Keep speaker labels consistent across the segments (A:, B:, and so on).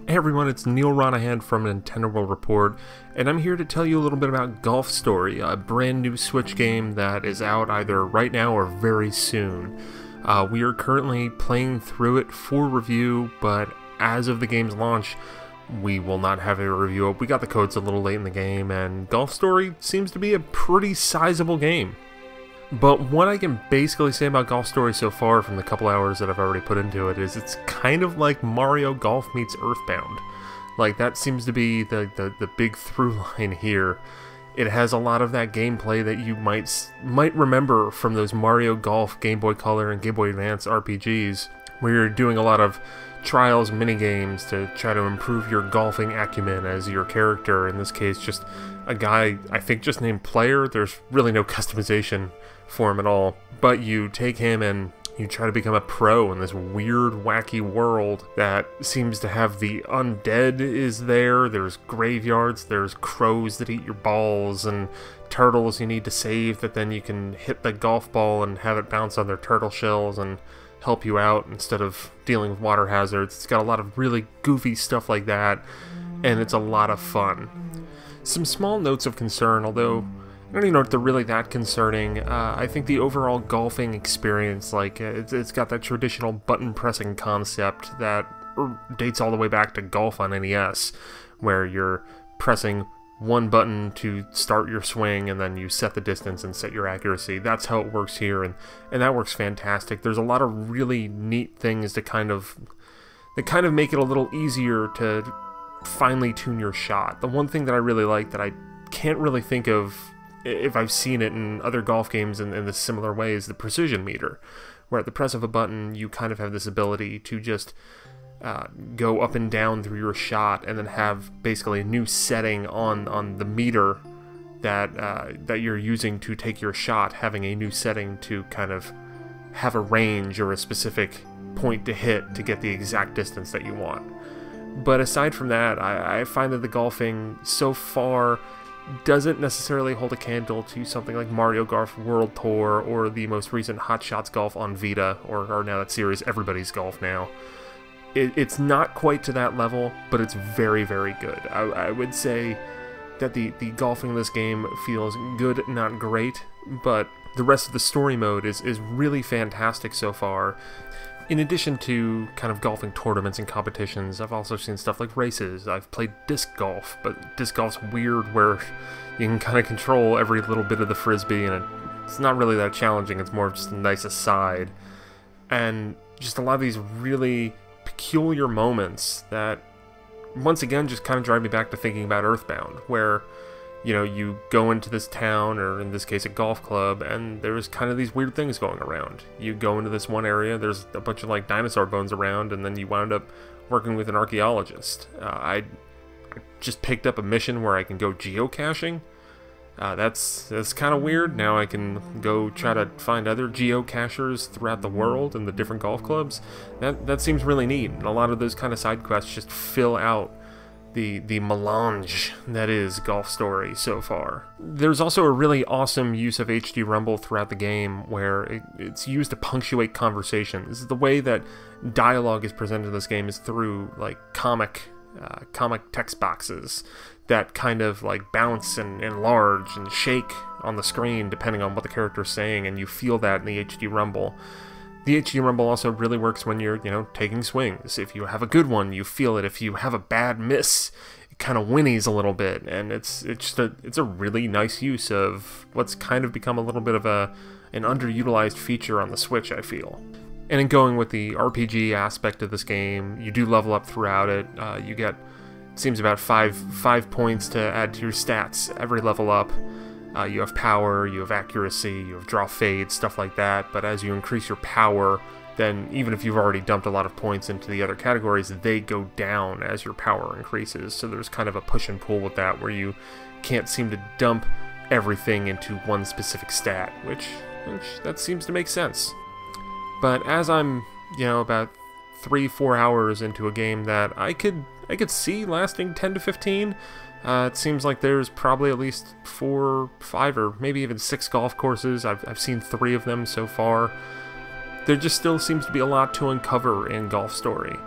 A: Hey everyone, it's Neal from Nintendo World Report, and I'm here to tell you a little bit about Golf Story, a brand new Switch game that is out either right now or very soon. We are currently playing through it for review, but as of the game's launch, we will not have a review. We got the codes a little late in the game, and Golf Story seems to be a pretty sizable game. But what I can basically say about Golf Story so far from the couple hours that I've already put into it is it's kind of like Mario Golf meets Earthbound. Like, that seems to be the big through line here. It has a lot of that gameplay that you might remember from those Mario Golf Game Boy Color and Game Boy Advance RPGs, where you're doing a lot of trials, minigames to try to improve your golfing acumen as your character. In this case, just a guy, I think, just named Player. There's really no customization for him at all, but you take him and you try to become a pro in this weird, wacky world that seems to have the undead is there. There's graveyards, there's crows that eat your balls, and turtles you need to save that then you can hit the golf ball and have it bounce on their turtle shells and help you out instead of dealing with water hazards. It's got a lot of really goofy stuff like that, and it's a lot of fun. Some small notes of concern, although I don't even know if they're really that concerning. I think the overall golfing experience, like, it's got that traditional button-pressing concept that dates all the way back to Golf on NES, where you're pressing one button to start your swing, and then you set the distance and set your accuracy. That's how it works here, and that works fantastic. There's a lot of really neat things that kind of make it a little easier to finely tune your shot. The one thing that I really like that I can't really think of if I've seen it in other golf games in this similar way is the precision meter, where at the press of a button you kind of have this ability to just go up and down through your shot and then have basically a new setting on the meter that you're using to take your shot, having a new setting to kind of have a range or a specific point to hit to get the exact distance that you want. But aside from that, I find that the golfing so far doesn't necessarily hold a candle to something like Mario Golf World Tour or the most recent Hot Shots Golf on Vita, or now that series Everybody's Golf now. It's not quite to that level, but it's very, very good. I would say that the golfing in this game feels good, not great, but the rest of the story mode is really fantastic so far. In addition to kind of golfing tournaments and competitions, I've also seen stuff like races. I've played disc golf, but disc golf's weird where you can kind of control every little bit of the frisbee, and it's not really that challenging. It's more of just a nice aside. And just a lot of these really peculiar moments that, once again, just kind of drive me back to thinking about Earthbound, where, you know, you go into this town, or in this case a golf club, and there's kind of these weird things going around. You go into this one area, there's a bunch of like dinosaur bones around, and then you wound up working with an archaeologist. I just picked up a mission where I can go geocaching. That's kind of weird. Now I can go try to find other geocachers throughout the world and the different golf clubs. That seems really neat, and a lot of those kind of side quests just fill out the melange that is Golf Story so far. There's also a really awesome use of HD Rumble throughout the game, where it's used to punctuate conversations. The way that dialogue is presented in this game is through like comic text boxes that kind of like bounce and enlarge and shake on the screen depending on what the character's saying, and you feel that in the HD Rumble. The HD Rumble also really works when you're, taking swings. If you have a good one, you feel it. If you have a bad miss, it kind of whinnies a little bit, and it's a really nice use of what's kind of become a little bit of an underutilized feature on the Switch, I feel. And in going with the RPG aspect of this game, you do level up throughout it. You get, it seems, about five points to add to your stats every level up. You have power, you have accuracy, you have draw fade, stuff like that, but as you increase your power, then even if you've already dumped a lot of points into the other categories, they go down as your power increases. So there's kind of a push and pull with that, where you can't seem to dump everything into one specific stat, which that seems to make sense. But as I'm, about 3-4 hours into a game that I could see lasting 10 to 15, it seems like there's probably at least 4, 5, or maybe even 6 golf courses. I've seen 3 of them so far. There just still seems to be a lot to uncover in Golf Story.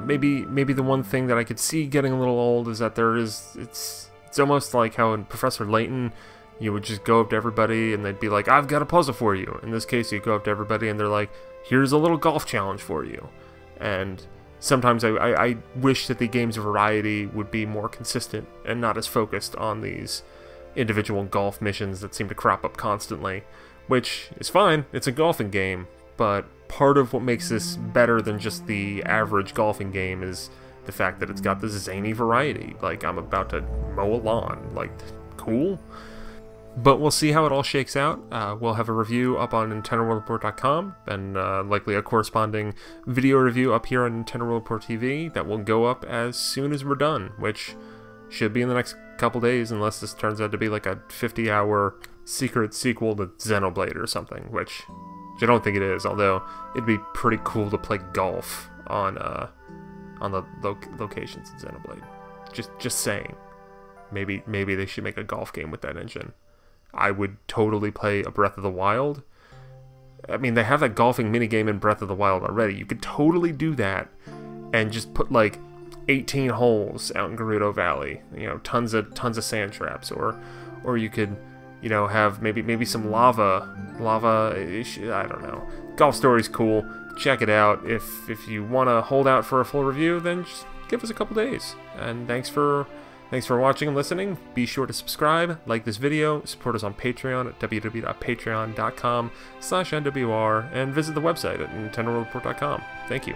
A: Maybe the one thing that I could see getting a little old is that it's almost like how in Professor Layton, you would just go up to everybody and they'd be like, I've got a puzzle for you. In this case, you go up to everybody and they're like, here's a little golf challenge for you. And sometimes I wish that the game's variety would be more consistent and not as focused on these individual golf missions that seem to crop up constantly, which is fine, it's a golfing game, but part of what makes this better than just the average golfing game is the fact that it's got this zany variety. Like, I'm about to mow a lawn. Like, cool. But we'll see how it all shakes out. We'll have a review up on NintendoWorldReport.com and likely a corresponding video review up here on Nintendo World Report TV that will go up as soon as we're done, which should be in the next couple days, unless this turns out to be like a 50-hour secret sequel to Xenoblade or something, which I don't think it is, although it'd be pretty cool to play golf on the locations in Xenoblade. Just saying. Maybe they should make a golf game with that engine. I would totally play a Breath of the Wild. I mean, they have that golfing minigame in Breath of the Wild already. You could totally do that and just put like 18 holes out in Gerudo Valley. You know, tons of sand traps, or you could, you know, have maybe some lava. I don't know. Golf Story's cool. Check it out. If you want to hold out for a full review, then just give us a couple days. And thanks for watching and listening. Be sure to subscribe, like this video, support us on Patreon at www.patreon.com/NWR, and visit the website at NintendoWorldReport.com. Thank you.